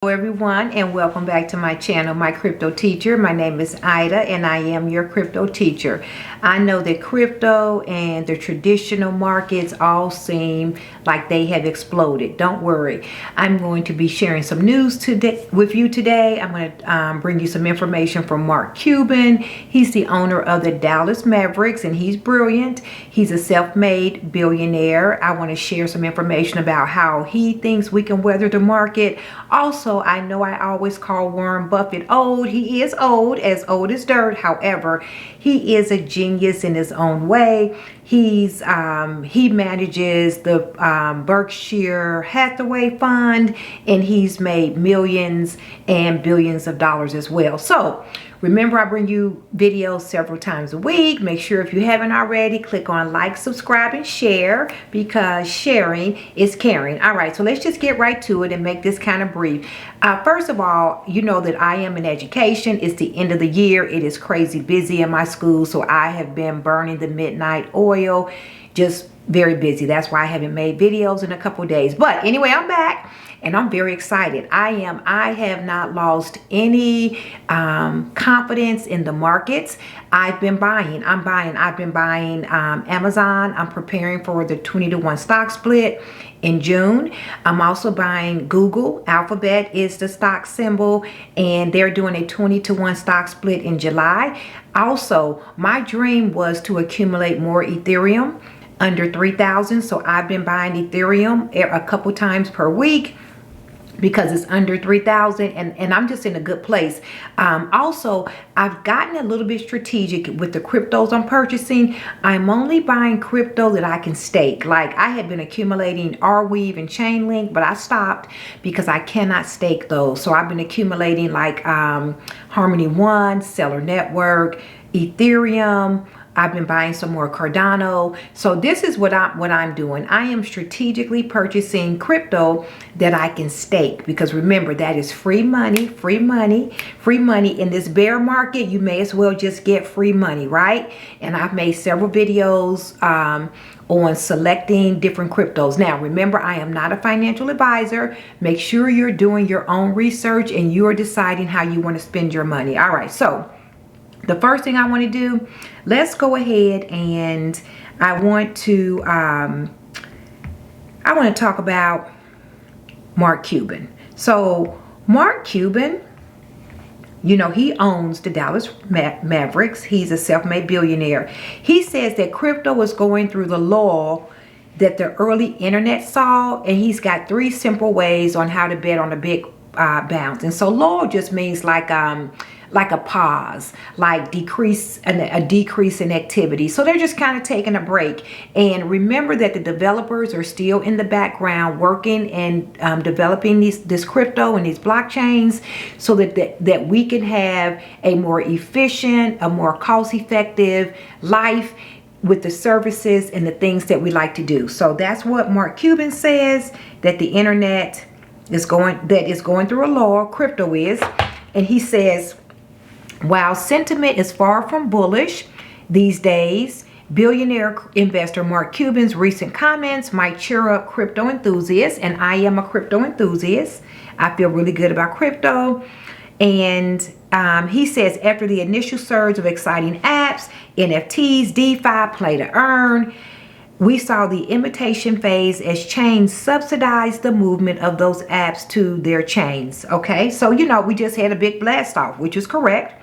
Hello everyone, and welcome back to my channel, My Crypto Teacher. My name is Ida and I am your crypto teacher. I know that crypto and the traditional markets all seem like they have exploded. Don't worry, I'm going to be sharing some news today with you today. I'm going to bring you some information from Mark Cuban. He's the owner of the Dallas Mavericks and he's brilliant. He's a self-made billionaire. I want to share some information about how he thinks we can weather the market. Also, I know I always call Warren Buffett old. He is old as dirt. However, he is a genius in his own way. He manages the Berkshire Hathaway fund, and he's made millions and billions of dollars as well. So remember, I bring you videos several times a week. Make sure if you haven't already, click on like, subscribe, and share, because sharing is caring. All right, so let's just get right to it and make this kind of brief. First of all, you know that I am in education. It's the end of the year. It is crazy busy in my school, so I have been burning the midnight oil. Just very busy. That's why I haven't made videos in a couple of days. But anyway, I'm back. And I'm very excited. I have not lost any confidence in the markets. I've been buying. I've been buying Amazon. I'm preparing for the 20-to-1 stock split in June. I'm also buying Google. Alphabet is the stock symbol, and they're doing a 20-to-1 stock split in July. Also, my dream was to accumulate more Ethereum under 3,000. So I've been buying Ethereum a couple times per week, because it's under 3,000, and I'm just in a good place. Also, I've gotten a little bit strategic with the cryptos I'm purchasing. I'm only buying crypto that I can stake. Like, I had been accumulating Arweave and Chainlink, but I stopped because I cannot stake those. So I've been accumulating like Harmony One, Seller Network, Ethereum. I've been buying some more Cardano. So this is what I'm doing. I am strategically purchasing crypto that I can stake, because remember, that is free money, free money, free money. In this bear market, you may as well just get free money, right? And I've made several videos on selecting different cryptos. Now, remember, I am not a financial advisor. Make sure you're doing your own research and you're deciding how you want to spend your money. All right, so the first thing I want to do, let's go ahead and I want to talk about Mark Cuban. So Mark Cuban, you know, he owns the Dallas Mavericks. He's a self-made billionaire. He says that crypto is going through the lull that the early internet saw, and he's got 3 simple ways on how to bet on a big bounce. And so lull just means like a pause, like a decrease in activity. So they're just kind of taking a break. And remember that the developers are still in the background working and developing this crypto and these blockchains, so that we can have a more efficient, a more cost-effective life with the services and the things that we like to do. So that's what Mark Cuban says, that the internet is going through a lull, crypto is. And he says, while sentiment is far from bullish these days, billionaire investor Mark Cuban's recent comments might cheer up crypto enthusiasts, and I am a crypto enthusiast. I feel really good about crypto. And he says, after the initial surge of exciting apps, NFTs, DeFi, play to earn, we saw the imitation phase as chains subsidize the movement of those apps to their chains. Okay, so you know, we just had a big blast off, which is correct.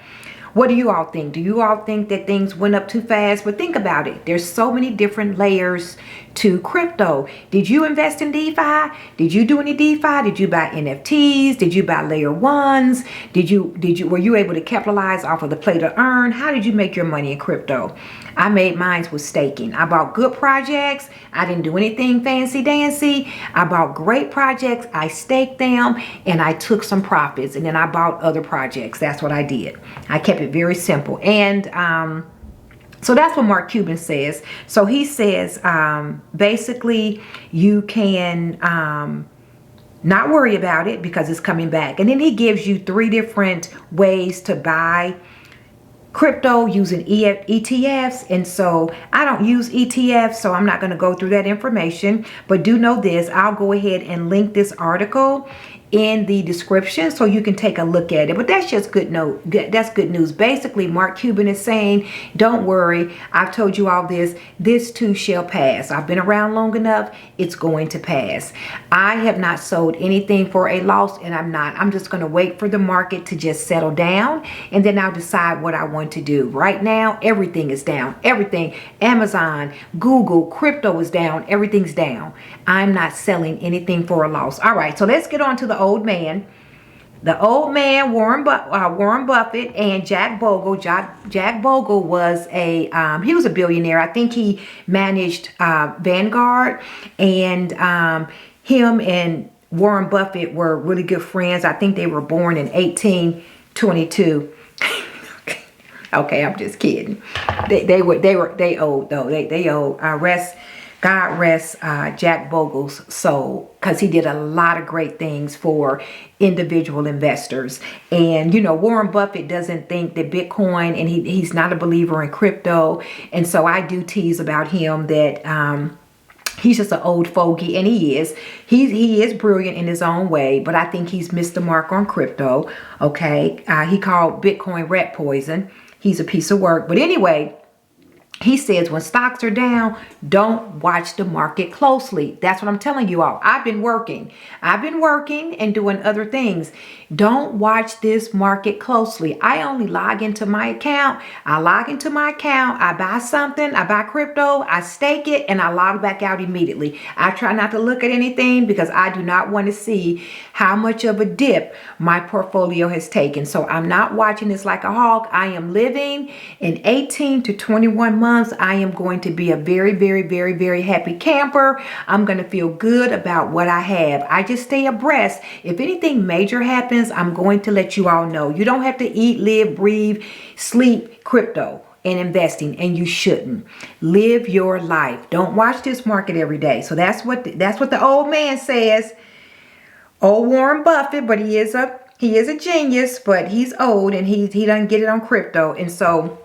What do you all think? Do you all think that things went up too fast? But think about it. There's so many different layers to crypto. Did you invest in DeFi? Did you do any DeFi? Did you buy NFTs? Did you buy layer ones? Were you able to capitalize off of the play to earn? How did you make your money in crypto? I made mine with staking. I bought good projects. I didn't do anything fancy dancy. I bought great projects. I staked them and I took some profits, and then I bought other projects. That's what I did. I kept it very simple. And so that's what Mark Cuban says. So he says, basically, you can not worry about it because it's coming back. And then he gives you 3 different ways to buy crypto using ETFs. And so I don't use ETFs, so I'm not going to go through that information. But do know this, I'll go ahead and link this article in the description so you can take a look at it. But that's just that's good news. Basically, Mark Cuban is saying, don't worry, I've told you all this. This too shall pass. I've been around long enough. It's going to pass. I have not sold anything for a loss, and I'm just going to wait for the market to just settle down, and then I'll decide what I want to do. Right now, everything is down. Everything. Amazon, Google, crypto is down. Everything's down. I'm not selling anything for a loss. All right, so let's get on to the old man. The old man, Warren Buffett and Jack Bogle. Jack Bogle was he was a billionaire. I think he managed Vanguard, and him and Warren Buffett were really good friends. I think they were born in 1822. Okay, I'm just kidding. They old though. They old. God rest Jack Bogle's soul, because he did a lot of great things for individual investors. And, you know, Warren Buffett doesn't think that Bitcoin, and he's not a believer in crypto. And so I do tease about him that he's just an old fogey, and he is brilliant in his own way, but I think he's missed the mark on crypto. Okay, he called Bitcoin rat poison. He's a piece of work. But anyway, he says when stocks are down, don't watch the market closely. That's what I'm telling you all. I've been working and doing other things. Don't watch this market closely. I only log into my account. I buy something, I buy crypto, I stake it, and I log back out immediately. I try not to look at anything because I do not want to see how much of a dip my portfolio has taken. So I'm not watching this like a hawk. I am living in 18 to 21 months. I am going to be a very, very, very, very happy camper. I'm going to feel good about what I have. I just stay abreast. If anything major happens, I'm going to let you all know. You don't have to eat, live, breathe, sleep crypto and investing, and you shouldn't. Live your life. Don't watch this market every day. So that's what the old man says. Old Warren Buffett, but he is a genius, but he's old, and he doesn't get it on crypto. And so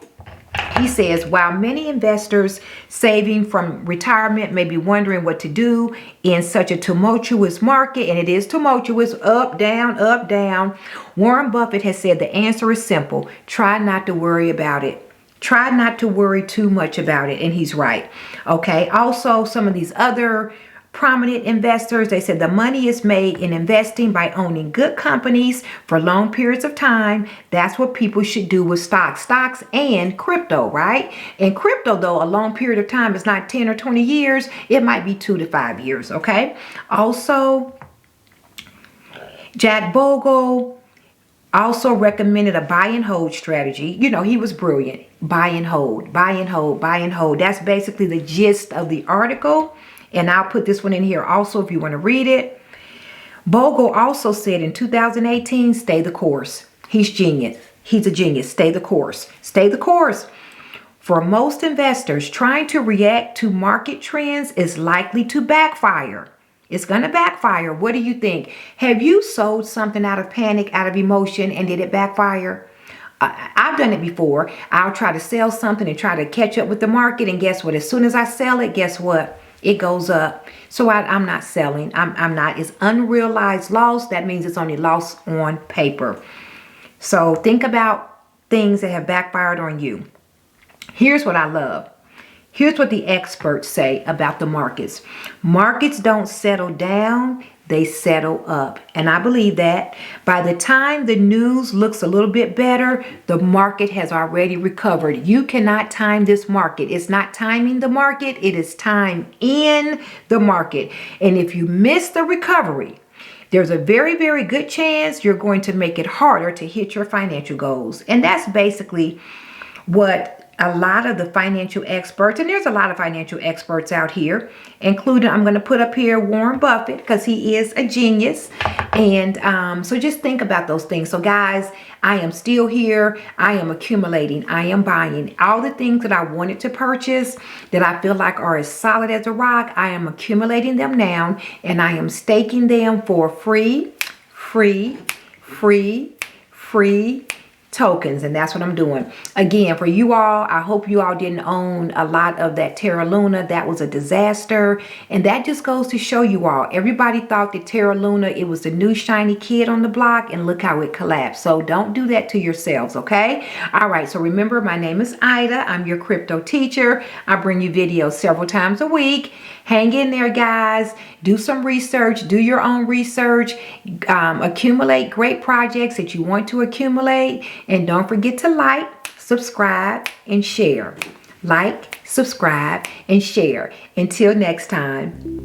he says, while many investors saving from retirement may be wondering what to do in such a tumultuous market, and it is tumultuous, up, down, Warren Buffett has said the answer is simple. Try not to worry about it. Try not to worry too much about it. And he's right. Okay. Also, some of these other prominent investors, they said the money is made in investing by owning good companies for long periods of time. That's what people should do with stocks and crypto, right? And crypto, though, a long period of time is not 10 or 20 years. It might be 2 to 5 years. Okay. Also, Jack Bogle also recommended a buy and hold strategy. You know, he was brilliant. Buy and hold, buy and hold, buy and hold. That's basically the gist of the article. And I'll put this one in here also if you want to read it. Bogle also said in 2018, stay the course. He's genius. He's a genius. Stay the course. Stay the course. For most investors, trying to react to market trends is likely to backfire. It's going to backfire. What do you think? Have you sold something out of panic, out of emotion, and did it backfire? I've done it before. I'll try to sell something and try to catch up with the market. And guess what? As soon as I sell it, guess what? It goes up. So I'm not selling. I'm not. It's unrealized loss. That means it's only loss on paper. So think about things that have backfired on you. Here's what I love. Here's what the experts say about the markets. Markets don't settle down. They settle up. And I believe that by the time the news looks a little bit better, the market has already recovered. You cannot time this market. It's not timing the market. It is time in the market. And if you miss the recovery, there's a very, very good chance you're going to make it harder to hit your financial goals. And that's basically what a lot of the financial experts, and there's a lot of financial experts out here, including, I'm going to put up here Warren Buffett, because he is a genius. And so just think about those things. So guys, I am still here. I am accumulating. I am buying all the things that I wanted to purchase that I feel like are as solid as a rock. I am accumulating them now, and I am staking them for free tokens, and that's what I'm doing. Again, for you all, I hope you all didn't own a lot of that Terra Luna. That was a disaster, and that just goes to show you all, everybody thought that Terra Luna, it was the new shiny kid on the block, and look how it collapsed. So don't do that to yourselves, okay? All right, so remember, my name is Ida. I'm your crypto teacher. I bring you videos several times a week. Hang in there, guys. Do some research. Do your own research. Accumulate great projects that you want to accumulate. And don't forget to like, subscribe, and share. Like, subscribe, and share. Until next time.